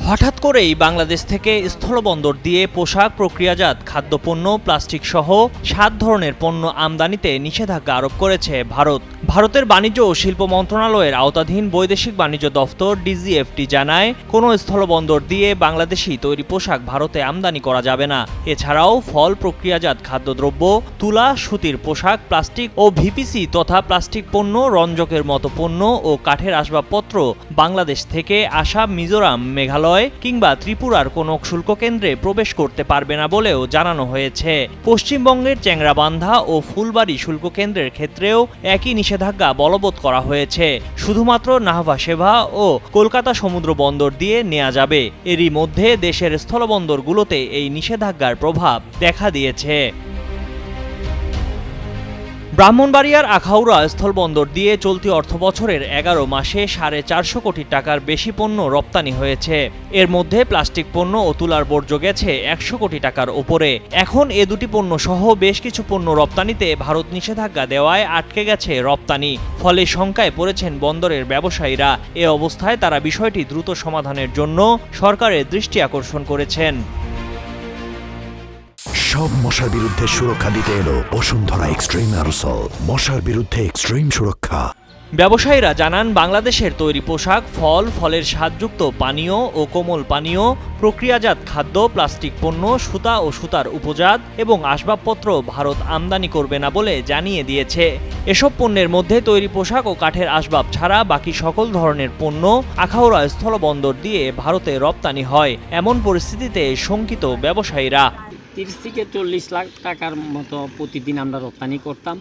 হঠাৎ করেই বাংলাদেশ থেকে স্থলবন্দর দিয়ে পোশাক, প্রক্রিয়াজাত খাদ্যপণ্য, প্লাস্টিক সহ ৭ ধরনের পণ্য আমদানিতে নিষেধাজ্ঞা আরোপ করেছে ভারত। ভারতের বাণিজ্য ও শিল্প মন্ত্রণালয়ের আওতাধীন বৈদেশিক বাণিজ্য দফতর ডিজিএফটি জানায়, কোনো স্থলবন্দর দিয়ে বাংলাদেশি তৈরি পোশাক ভারতে আমদানি করা যাবে না। এছাড়াও ফল, প্রক্রিয়াজাত খাদ্যদ্রব্য, তুলা, সুতির পোশাক, প্লাস্টিক ও ভিপিসি তথা প্লাস্টিক পণ্য, রঞ্জকের মতো পণ্য ও কাঠের আসবাবপত্র বাংলাদেশ থেকে আসাম, মিজোরাম, মেঘালয় কিংবা ত্রিপুরার কোনো শুল্ক কেন্দ্রে প্রবেশ করতে পারবে না বলেও জানানো হয়েছে। পশ্চিমবঙ্গের চ্যাংরাবান্ধা ও ফুলবাড়ী শুল্ক কেন্দ্রের ক্ষেত্রেও একই নিষেধাজ্ঞা বলবৎ করা হয়েছে। শুধুমাত্র নাহভা সেভা ও কলকাতা সমুদ্র বন্দর দিয়ে নেওয়া যাবে। এরই মধ্যে দেশের স্থলবন্দরগুলোতে এই নিষেধাজ্ঞার প্রভাব দেখা দিয়েছে। ব্রাহ্মণবাড়িয়ার আখাউড়া স্থলবন্দর দিয়ে চলতি অর্থবছরের ১১ মাসে ৪৫০ কোটি টাকার বেশি পণ্য রপ্তানি হয়েছে। এর মধ্যে প্লাস্টিক পণ্য ও তুলার বর্জ্য গেছে ১০০ কোটি টাকার ওপরে। এখন এ দুটি পণ্য সহ বেশ কিছু পণ্য রপ্তানিতে ভারত নিষেধাজ্ঞা দেওয়ায় আটকে গেছে রপ্তানি। ফলে শঙ্কায় পড়েছেন বন্দরের ব্যবসায়ীরা। এ অবস্থায় তারা বিষয়টি দ্রুত সমাধানের জন্য সরকারের দৃষ্টি আকর্ষণ করেছেন। সব মশার বিরুদ্ধে সুরক্ষা দিতে এলো বসুন্ধরা এক্সট্রিম অ্যারোসল, মশার বিরুদ্ধে এক্সট্রিম সুরক্ষা। ব্যবসায়ীরা জানান, বাংলাদেশের তৈরি পোশাক, ফল, ফলের স্বাদযুক্ত পানীয় ও কোমল পানীয়, প্রক্রিয়াজাত খাদ্য, প্লাস্টিক পণ্য, সুতা ও সুতার উপজাত এবং আসবাবপত্র ভারত আমদানি করবে না বলে জানিয়ে দিয়েছে। এসব পণ্যের মধ্যে তৈরি পোশাক ও কাঠের আসবাব ছাড়া বাকি সকল ধরনের পণ্য আখাউড়া স্থলবন্দর দিয়ে ভারতে রপ্তানি হয়। এমন পরিস্থিতিতে শঙ্কিত ব্যবসায়ীরা। ৩০ থেকে ৪০ লাখ টাকার মতো প্রতিদিন আমরা রপ্তানি করতাম,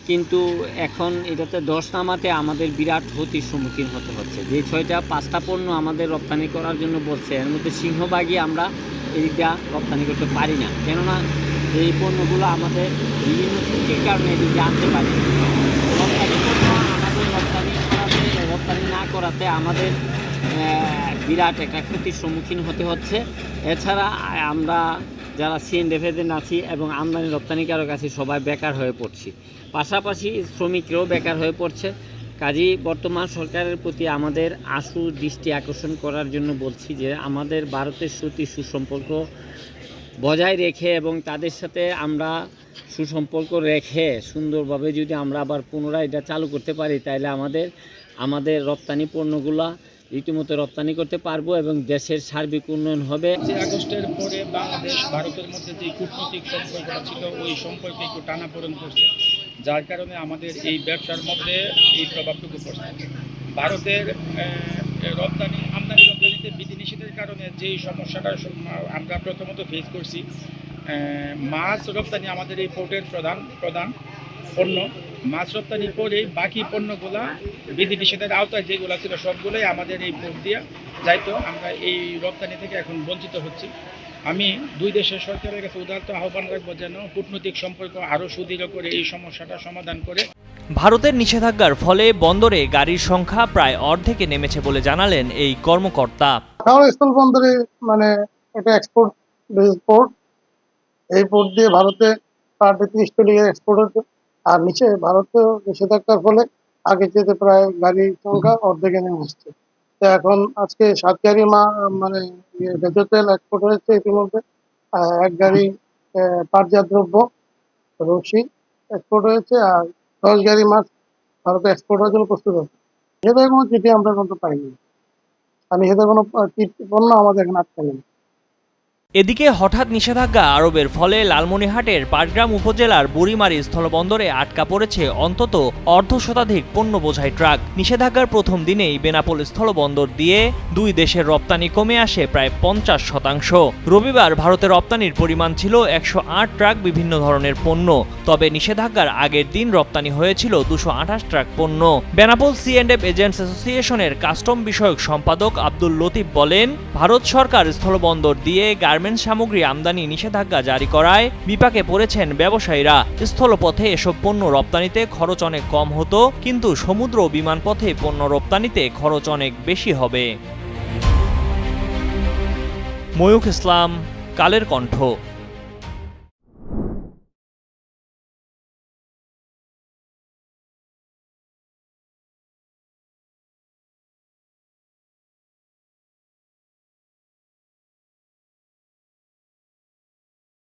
কিন্তু এখন এটাতে ১০ নামাতে আমাদের বিরাট ক্ষতির সম্মুখীন হতে হচ্ছে। যে ৬টা-৫টা পণ্য আমাদের রপ্তানি করার জন্য বলছে, এর মধ্যে সিংহভাগই আমরা এইটা রপ্তানি করতে পারি না, কেননা এই পণ্যগুলো আমাদের বিভিন্ন ত্রুটির কারণে এদিকে আনতে পারি। রপ্তানি পণ্য আমাদের রপ্তানি না করাতে আমাদের বিরাট একটা ক্ষতির সম্মুখীন হতে হচ্ছে। এছাড়া আমরা যারা সিএনএফেদের আছি এবং আমদানি রপ্তানিকারক আছি, সবাই বেকার হয়ে পড়ছি। পাশাপাশি শ্রমিকরাও বেকার হয়ে পড়ছে। কাজেই বর্তমান সরকারের প্রতি আমাদের আশু দৃষ্টি আকর্ষণ করার জন্য বলছি যে আমাদের ভারতের সাথে সুসম্পর্ক বজায় রেখে এবং তাদের সাথে আমরা সুসম্পর্ক রেখে সুন্দরভাবে যদি আমরা আবার পুনরায় এটা চালু করতে পারি, তাহলে আমাদের রপ্তানি পণ্যগুলা রীতিমতো রপ্তানি করতে পারবো এবং দেশের সার্বিক উন্নয়ন হবে। 5 আগস্টের পরে বাংলাদেশ ভারতের মধ্যে যে কূটনৈতিক সম্পর্কটা ছিল, ওই সম্পর্কে একটু টানাপোড়েন করছে, যার কারণে আমাদের এই ব্যবসার মধ্যে এই প্রভাবটুকু পড়ছে। ভারতের আমদানি রপ্তানিতে বিধিনিষেধের কারণে যেই সমস্যাটা আমরা প্রথমত ফেস করছি, মাছ রপ্তানি আমাদের এই পোর্টের প্রধান পণ্য। মাছ রপ্তানির পরে বাকি পণ্যগুলা বিধিনিষেধের আওতায় যেগুলো ছিল সবগুলোই আমাদের এই পোর্ট দিয়ে যাইতো। আমরা এই রপ্তানি থেকে এখন বঞ্চিত হচ্ছি। আমি দুই দেশের সরকারের কাছে উদারত আহ্বান রাখবো যেন কূটনৈতিক সম্পর্ক আরও সুদৃঢ় করে এই সমস্যাটা সমাধান করে। ভারতের নিষেধাজ্ঞার ফলে বন্দরে গাড়ির সংখ্যা প্রায় অর্ধেকে নেমেছে বলে জানালেন এই কর্মকর্তা। স্থলবন্দরে এটা এক্সপোর্ট বেস পোর্ট। এই পোর্ট দিয়ে ভারতে পার ডে ৩০ কোটি এক্সপোর্ট হচ্ছে। আর নিচে ভারতীয় নিষেধাজ্ঞার ফলে আগে যেতে প্রায় গাড়ির সংখ্যা অর্ধেকে নেমে আসছে। তো এখন আজকে 7 গাড়ি ভেজা তেল এক্সপোর্ট হয়েছে ইতিমধ্যে। 1 গাড়ি পাটজাত দ্রব্য রশি এক্সপোর্ট হয়েছে, আর 10 গাড়ি মাছ ভারতে এক্সপোর্ট হওয়ার জন্য প্রস্তুত হচ্ছে। নিষেধাজ্ঞার কোনো চিঠি আমরা কিন্তু পাইনি, আর নিষেধাজ্ঞার কোনো পণ্য আমাদের এখানে আটকে নেই। এদিকে হঠাৎ নিষেধাজ্ঞা আরোপের ফলে লালমনিরহাটের পাটগ্রাম উপজেলার বুড়িমারি স্থলবন্দরে আটকা পড়েছে অন্তত অর্ধশতাধিক পণ্য বোঝাই ট্রাক। নিষেধাজ্ঞার প্রথম দিনেই বেনাপোল স্থলবন্দর দিয়ে দুই দেশের রপ্তানি কমে আসে প্রায় 50%। রবিবার ভারতের রপ্তানির পরিমাণ ছিল 108 ট্রাক বিভিন্ন ধরনের পণ্য, তবে নিষেধাজ্ঞার আগের দিন রপ্তানি হয়েছিল 228 ট্রাক পণ্য। বেনাপোল সি&এফ এজেন্টস অ্যাসোসিয়েশনের কাস্টম বিষয়ক সম্পাদক আব্দুল লতিফ বলেন, ভারত সরকার স্থলবন্দর দিয়ে গার্মেন্টস সামগ্রী আমদানি নিষেধাজ্ঞা জারি করায় বিপাকে পড়েছেন ব্যবসায়ীরা। স্থলপথে এসব পণ্য রপ্তানিতে খরচ অনেক কম হতো, কিন্তু সমুদ্র ও বিমানপথে পণ্য রপ্তানিতে খরচ অনেক বেশি হবে। ময়ূখ ইসলাম, কালের কণ্ঠ।